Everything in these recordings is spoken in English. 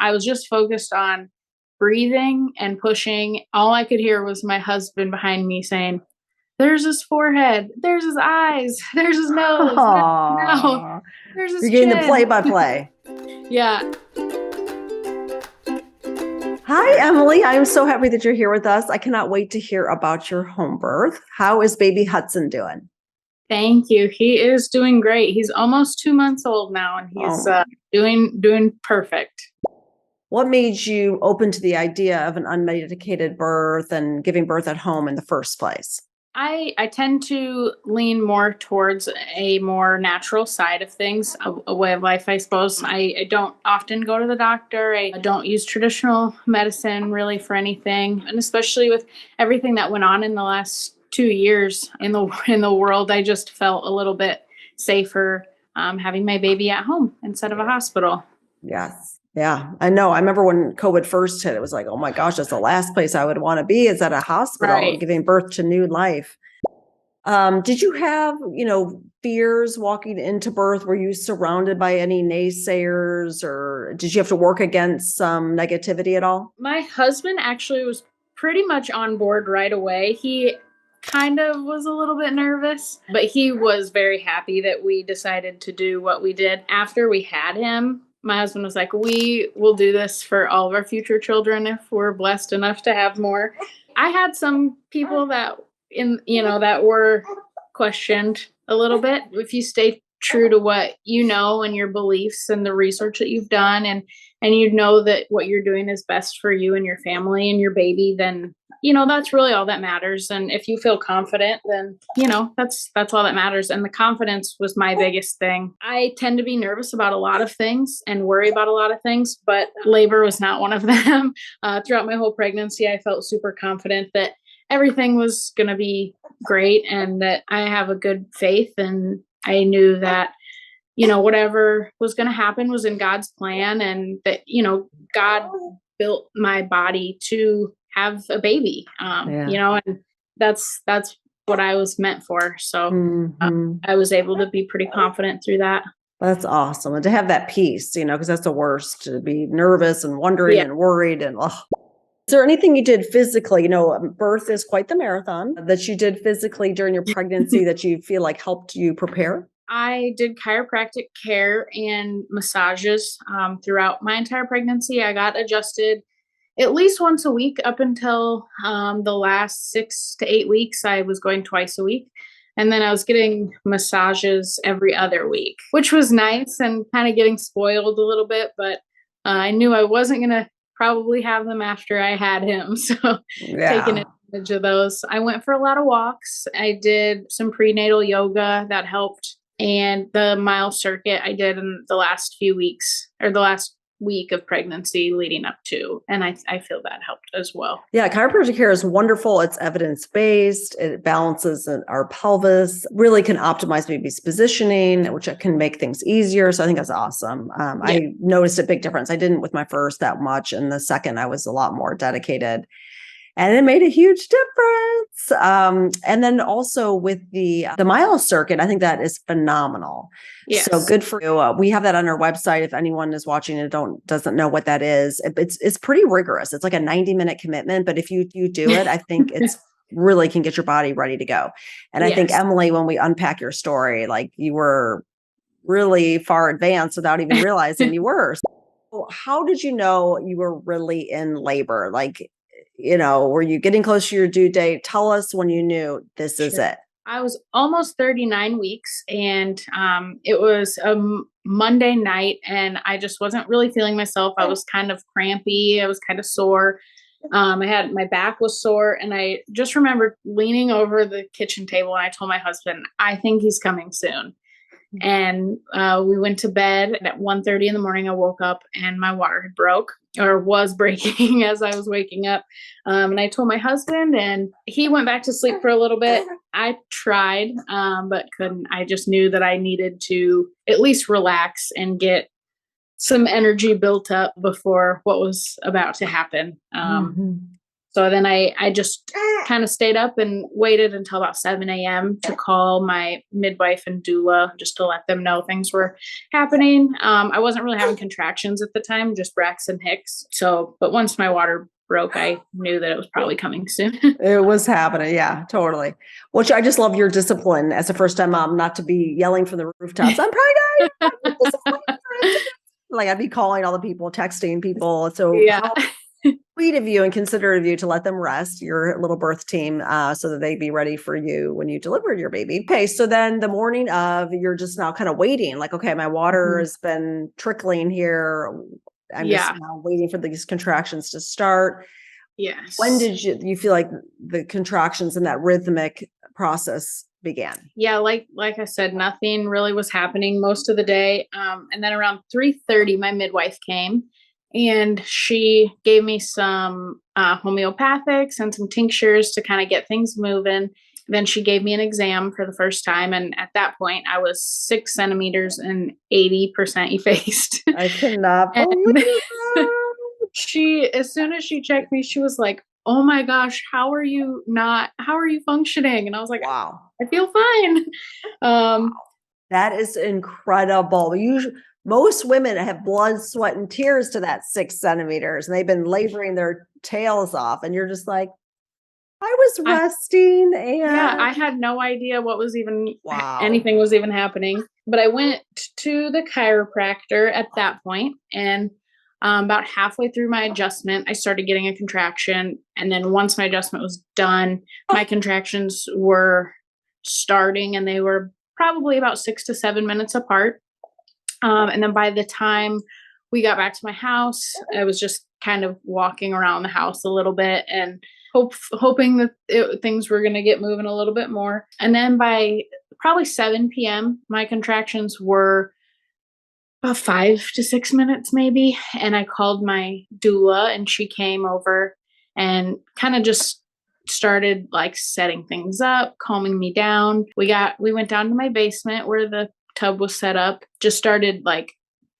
I was just focused on breathing and pushing. All I could hear was my husband behind me saying, "There's his forehead. There's his eyes. There's his nose. There's his mouth. Aw. There's You're his getting the chin." play-by-play. Yeah. Hi, Emily. I am so happy that you're here with us. I cannot wait to hear about your home birth. How is baby Hudson doing? Thank you. He is doing great. He's almost 2 months old now, and he's Oh, doing perfect. what made you open to the idea of an unmedicated birth and giving birth at home in the first place? I tend to lean more towards a more natural side of things, a way of life, I suppose. I don't often go to the doctor. I don't use traditional medicine really for anything, and especially with everything that went on in the last 2 years in the world, I just felt a little bit safer having my baby at home instead of a hospital. Yes. Yeah, I know. I remember when COVID first hit, it was like, oh my gosh, that's the last place I would want to be is at a hospital Right. giving birth to new life. Did you have, fears walking into birth? Were you surrounded by any naysayers or did you have to work against some negativity at all? My husband actually was pretty much on board right away. He kind of was a little bit nervous, but he was very happy that we decided to do what we did. After we had him, my husband was like, "We will do this for all of our future children if we're blessed enough to have more." I had some people that were questioned a little bit. If you stay true to what you know and your beliefs and the research that you've done, and you know that what you're doing is best for you and your family and your baby, then that's really all that matters. And if you feel confident, then that's all that matters. And the confidence was my biggest thing. I tend to be nervous about a lot of things and worry about a lot of things, but labor was not one of them. Throughout my whole pregnancy, I felt super confident that everything was going to be great and that I have a good faith, and I knew that whatever was going to happen was in God's plan, and that God built my body to have a baby. Yeah. And that's what I was meant for. So Hmm. I was able to be pretty confident through that. That's awesome. And to have that peace, because that's the worst, to be nervous and wondering Yeah. and worried and ugh. Is there anything you did physically? Birth is quite the marathon that you did physically during your pregnancy that you feel like helped you prepare? I did chiropractic care and massages throughout my entire pregnancy. I got adjusted at least once a week up until the last 6 to 8 weeks. I was going twice a week. And then I was getting massages every other week, which was nice and kind of getting spoiled a little bit. But I knew I wasn't going to probably have them after I had him. So taking Yeah. advantage of those. I went for a lot of walks. I did some prenatal yoga that helped. And the mile circuit I did in the last few weeks, or the last week of pregnancy leading up to. And I feel that helped as well. Yeah, chiropractic care is wonderful. It's evidence-based. It balances our pelvis, really can optimize baby's positioning, which can make things easier. So I think that's awesome. Yeah. I noticed a big difference. I didn't with my first that much. And the second, I was a lot more dedicated. And it made a huge difference. And then also with the mile circuit, I think that is phenomenal. Yes. So good for you. We have that on our website. If anyone is watching and doesn't know what that is, it's pretty rigorous. It's like a 90-minute commitment, but if you do it, I think it's really can get your body ready to go. And I think, Yes. Emily, when we unpack your story, like you were really far advanced without even realizing you were. So how did you know you were really in labor? Like, were you getting close to your due date? Tell us when you knew this is Sure. it. I was almost 39 weeks, and it was a Monday night, and I just wasn't really feeling myself. I was kind of crampy. I was kind of sore. My back was sore, and I just remember leaning over the kitchen table, and I told my husband, "I think he's coming soon." And we went to bed at 1:30 in the morning. I woke up and my water had broke, or was breaking as I was waking up. And I told my husband, and he went back to sleep for a little bit. I tried, but couldn't. I just knew that I needed to at least relax and get some energy built up before what was about to happen. Mhm. So then I just kind of stayed up and waited until about 7 a.m. to call my midwife and doula just to let them know things were happening. I wasn't really having contractions at the time, just Braxton Hicks. So, but once my water broke, I knew that it was probably coming soon. It was happening. Yeah, totally. Which I just love your discipline as a first time mom, not to be yelling from the rooftops, I'm pregnant. Like I'd be calling all the people, texting people. So Yeah. how sweet of you and considerate of you to let them rest, your little birth team, so that they'd be ready for you when you delivered your baby. Okay, so then the morning of, you're just now kind of waiting, like, okay, my water has been trickling here. I'm just Yeah. now waiting for these contractions to start. When Yes. did you feel like the contractions and that rhythmic process began? Yeah, like I said, nothing really was happening most of the day. And then around 3:30, my midwife came and she gave me some homeopathics and some tinctures to kind of get things moving. Then she gave me an exam for the first time, and at that point, I was 6 centimeters and 80% effaced. I cannot And believe that. as soon as she checked me, she was like, "Oh my gosh, how are you functioning?" And I was like, Wow. "I feel fine." Um, That is incredible. Most women have blood, sweat, and tears to that 6 centimeters, and they've been laboring their tails off. And you're just like, I was I resting Yeah, I and had no idea what was even wow. anything was even happening. But I went to the chiropractor at that point, and about halfway through my adjustment, I started getting a contraction. And then once my adjustment was done, my contractions were starting, and they were probably about 6 to 7 minutes apart. And then by the time we got back to my house, I was just kind of walking around the house a little bit and hoping that things were going to get moving a little bit more. And then by probably 7 p.m., my contractions were about 5 to 6 minutes, maybe. And I called my doula, and she came over and kind of just started like setting things up, calming me down. We went down to my basement where the tub was set up, just started like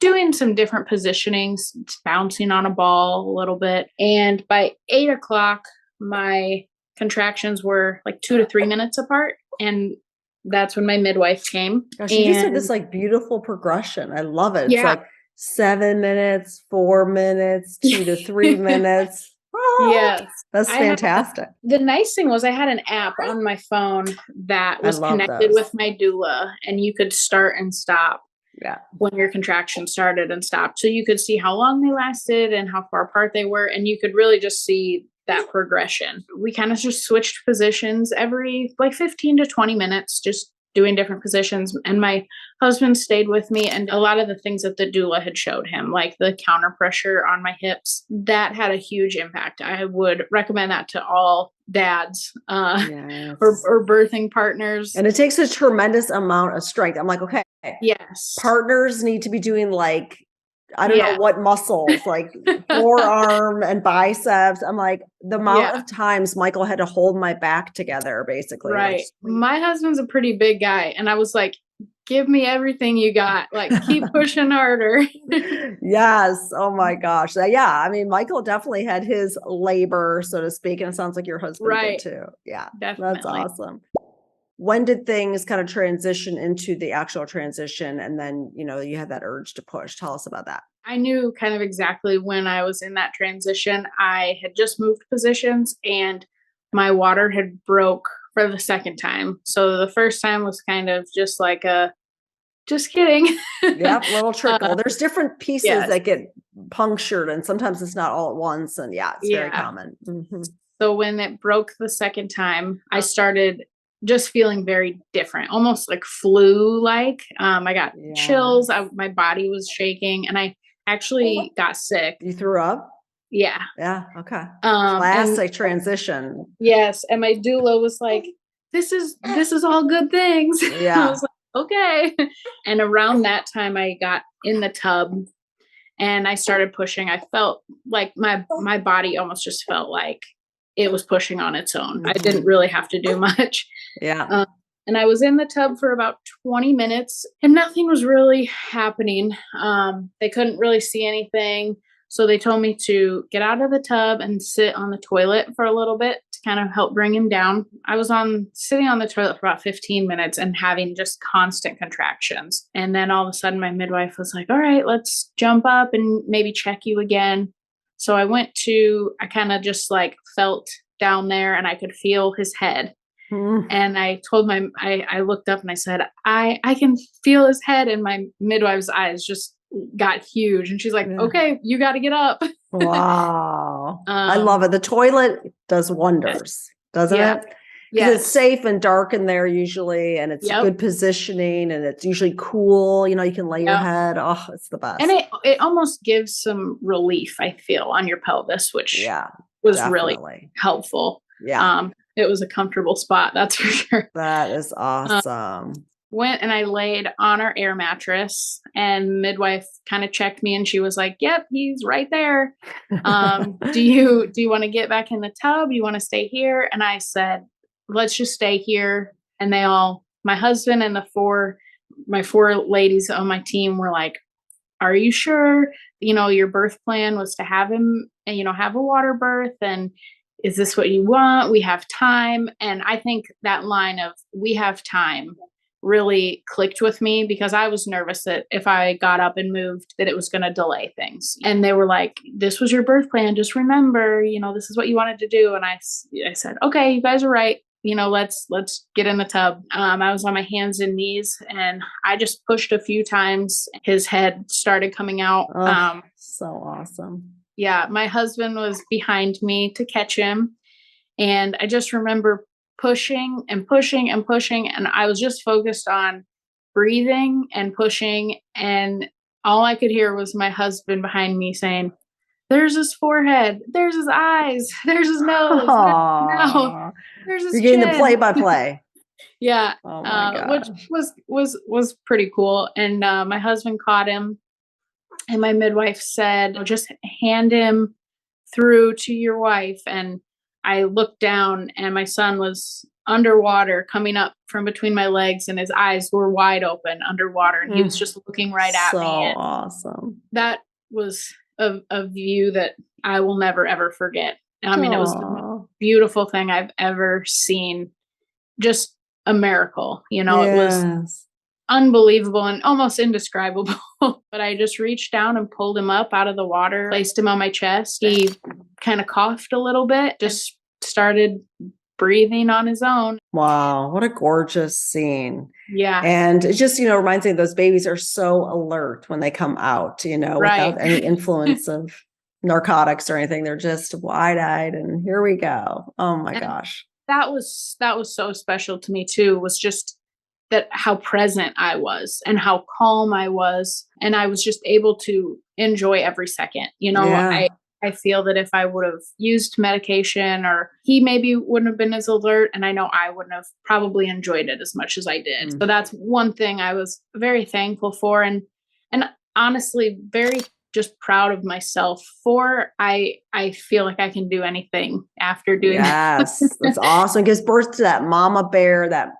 doing some different positionings, bouncing on a ball a little bit. And by 8 o'clock, my contractions were like 2 to 3 minutes apart. And that's when my midwife came. Gosh, you just have And this like beautiful progression. I love it. It's yeah. like 7 minutes, 4 minutes, 2 to 3 minutes. Oh, Yes. that's I had fantastic. The nice thing was I had an app on my phone that I was love connected those. with my doula, and you could start and stop Yeah. when your contractions started and stopped. So you could see how long they lasted and how far apart they were, and you could really just see that progression. We kind of just switched positions every like 15 to 20 minutes, just doing different positions. And my husband stayed with me, and a lot of the things that the doula had showed him, like the counter pressure on my hips, that had a huge impact. I would recommend that to all dads Yes. or birthing partners. And it takes a tremendous amount of strength. I'm like, okay, Yes. partners need to be doing like, I don't know Yeah. what muscles, like forearm and biceps. I'm like, the amount Yeah. of times Michael had to hold my back together, basically. Like, Right. My husband's a pretty big guy, and I was like, "Give me everything you got. Like, keep pushing harder." yes. Oh my gosh. Yeah. I mean, Michael definitely had his labor, so to speak. And it sounds like your husband did Right. too. Yeah. That's Definitely. awesome. When did things kind of transition into the actual transition? And then, you had that urge to push. Tell us about that. I knew kind of exactly when I was in that transition. I had just moved positions, and my water had broke for the second time. So the first time was kind of just like just kidding. Yep, little trickle. uh, There's different pieces yes. that get punctured, and sometimes it's not all at once. And yeah, it's very Yeah. common. Mhm. So when it broke the second time, I started just feeling very different, almost like flu like. I got Yeah. chills, my body was shaking, and I actually got sick. You threw up? Yeah. Yeah. Okay. And Classic transition. yes, and my doula was like, this is all good things." I Yeah. was like, "Okay." And around that time, I got in the tub and I started pushing. I felt like my body almost just felt like it was pushing on its own. I didn't Mhm. really have to do much. Yeah. Um, and I was in the tub for about 20 minutes, and nothing was really happening. They couldn't really see anything. So they told me to get out of the tub and sit on the toilet for a little bit to kind of helped bring him down. I was sitting on the toilet for about 15 minutes and having just constant contractions. And then all of a sudden my midwife was like, all right, let's jump up and maybe check you again. So I kind of just like felt down there and I could feel his head. And I told I looked up and I said, I can feel his head, and my midwife's eyes just got huge. And she's like, Yeah. okay, you got to get up. Wow. I love it. The toilet does wonders, doesn't it? Because it's safe and dark in there usually, and it's good positioning, and it's usually cool. You can lay your head. Oh, it's the best. And it almost gives some relief, I feel, on your pelvis, which was really helpful. Yeah. It was a comfortable spot, that's for sure. That is awesome. Went and I laid on our air mattress, and midwife kind of checked me and she was like, yep, he's right there. Do you want to get back in the tub? You want to stay here? And I said, let's just stay here. And my husband and my four ladies on my team were like, are you sure? Your birth plan was to have him, have a water birth, and is this what you want? We have time. And I think that line of we have time really clicked with me, because I was nervous that if I got up and moved, that it was going to delay things. And they were like, this was your birth plan. Just remember, this is what you wanted to do. And I said, okay, you guys are right. Let's get in the tub. I was on my hands and knees and I just pushed a few times. His head started coming out. So awesome. Yeah. My husband was behind me to catch him. And I just remember pushing and pushing and pushing. And I was just focused on breathing and pushing. And all I could hear was my husband behind me saying, there's his forehead, there's his eyes, there's his nose, there's his You're getting chin. the play-by-play. Yeah. Oh my gosh. Which was pretty cool. And my husband caught him, and my midwife said, just hand him through to your wife. And I looked down and my son was underwater, coming up from between my legs, and his eyes were wide open underwater, and he was just looking right at me. So awesome. That was a view that I will never, ever forget. I mean, it was the most beautiful thing I've ever seen. Just a miracle, It was unbelievable and almost indescribable. But I just reached down and pulled him up out of the water, placed him on my chest. He kind of coughed a little bit, just started breathing on his own. Wow, what a gorgeous scene. Yeah. And it just, reminds me those babies are so alert when they come out, without any influence of narcotics or anything. They're just wide-eyed and here we go. Oh my gosh. That was so special to me too, was just that how present I was and how calm I was. And I was just able to enjoy every second. I feel that if I would have used medication, or he maybe wouldn't have been as alert, and I know I wouldn't have probably enjoyed it as much as I did. So that's one thing I was very thankful for, and honestly very just proud of myself for. I feel like I can do anything after doing that. Yes, that's awesome. It gives birth to that mama bear, that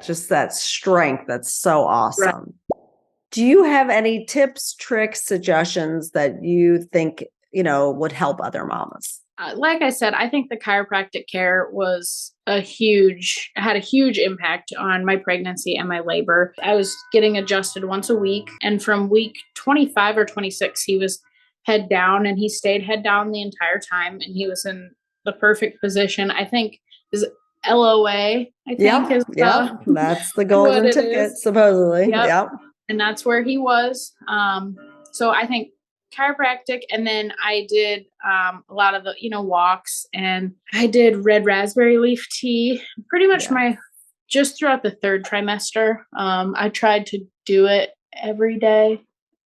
just that strength. That's so awesome. Right. Do you have any tips, tricks, suggestions that you think would help other mamas? Like I said, I think the chiropractic care had a huge impact on my pregnancy and my labor. I was getting adjusted once a week, and from week 25 or 26, he was head down, and he stayed head down the entire time, and he was in the perfect position. I think is LOA. That's the golden ticket, supposedly. Yep. And that's where he was. So I think chiropractic, and then I did a lot of the walks, and I did red raspberry leaf tea pretty much just throughout the third trimester. I tried to do it every day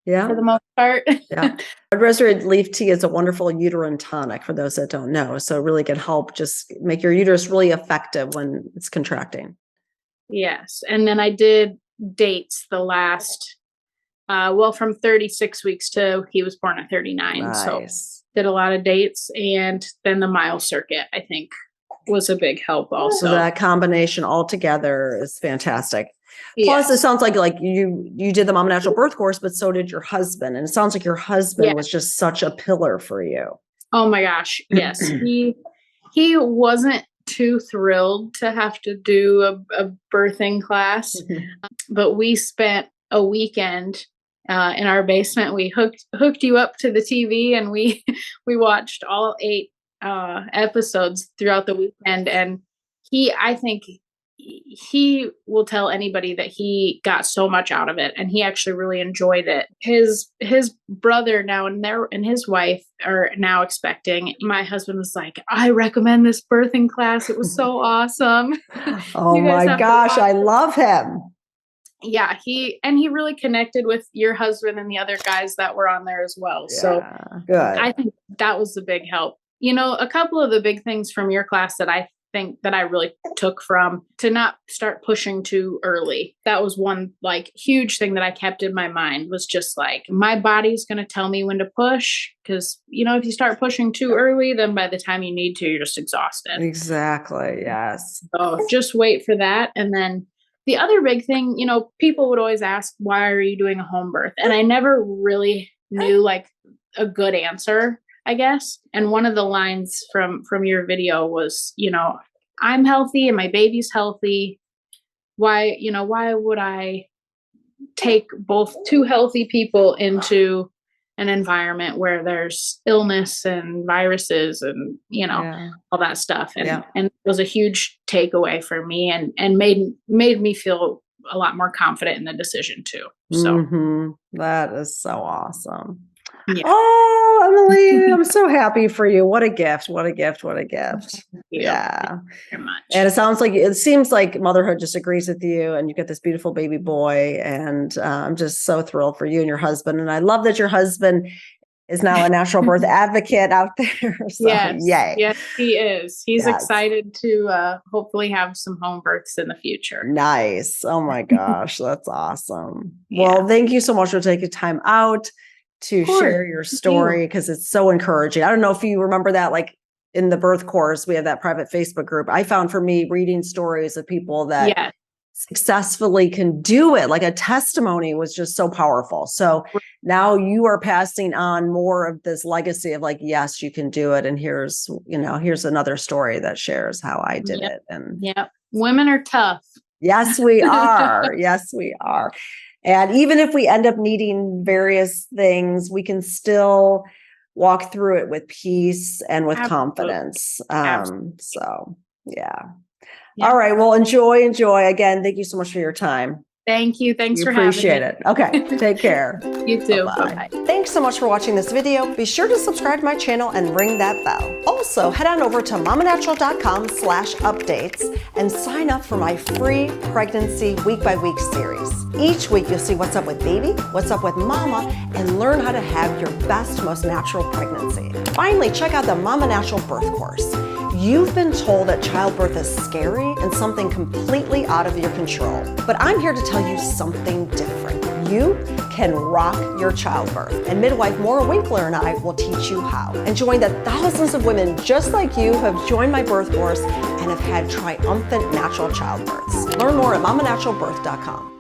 for the most part. Red raspberry leaf tea is a wonderful uterine tonic for those that don't know, so it really can help just make your uterus really effective when it's contracting. Yes. And then I did dates the last from 36 weeks to he was born at 39. Nice. So did a lot of dates, and then the mile circuit, I think, was a big help also. So that combination all together is fantastic. Plus, it sounds like you did the Mama Natural Birth course, but so did your husband. And it sounds like your husband was just such a pillar for you. Oh my gosh. Yes. He wasn't too thrilled to have to do a birthing class, but we spent a weekend in our basement. We hooked you up to the TV, and we we watched all 8 episodes throughout the weekend. And I think he will tell anybody that he got so much out of it, and he actually really enjoyed it. His brother now and his wife are now expecting. My husband was like, I recommend this birthing class. It was so awesome. Oh You guys my have to gosh, watch I it. love him. Yeah, he really connected with your husband and the other guys that were on there as well. So Yeah, good. I think that was the big help. A couple of the big things from your class that I think that I really took from, to not start pushing too early. That was one like huge thing that I kept in my mind, was just like, my body's going to tell me when to push. Cause if you start pushing too early, then by the time you need to, you're just exhausted. Exactly. Yes. So just wait for that. And then the other big thing, people would always ask, why are you doing a home birth? And I never really knew like a good answer, I guess. And one of the lines from your video was, I'm healthy and my baby's healthy. Why would I take both two healthy people into an environment where there's illness and viruses and Yeah. all that stuff? And Yeah. and it was a huge takeaway for me, and made me feel a lot more confident in the decision too. So That is so awesome. yeah. Oh, Emily, I'm so happy for you. What a gift. What a gift. What a gift. Thank you. Yeah. Thank you very much. And it seems like motherhood just agrees with you, and you get this beautiful baby boy. And I'm just so thrilled for you and your husband. And I love that your husband is now a natural birth advocate out there. So Yes. yay. Yes, he is. He's Yes. excited to hopefully have some home births in the future. Nice. Oh my gosh. That's awesome. Yeah. Well, thank you so much for taking time out to Of course. share your story, because it's so encouraging. I don't know if you remember that, like in the birth course, we have that private Facebook group. I found for me, reading stories of people that Yes. successfully can do it, like a testimony, was just so powerful. So now you are passing on more of this legacy of like, yes, you can do it. And here's another story that shares how I did Yep. it. And Yep. Women are tough. yes, we are. Yes, we are. And even if we end up needing various things, we can still walk through it with peace and with Absolutely. confidence. So yeah. Yeah. All right. Well, enjoy. Again, thank you so much for your time. Thank you. Thanks We for having me. appreciate it. Okay. Take care. You too. Bye-bye. Bye-bye. Thanks so much for watching this video. Be sure to subscribe to my channel and ring that bell. Also, head on over to mamanatural.com/updates and sign up for my free pregnancy week-by-week series. Each week, you'll see what's up with baby, what's up with mama, and learn how to have your best, most natural pregnancy. Finally, check out the Mama Natural Birth Course. You've been told that childbirth is scary and something completely out of your control. But I'm here to tell you something different. You can rock your childbirth. And midwife Maura Winkler and I will teach you how. And join the thousands of women just like you who have joined my birth course and have had triumphant natural childbirths. Learn more at mamanaturalbirth.com.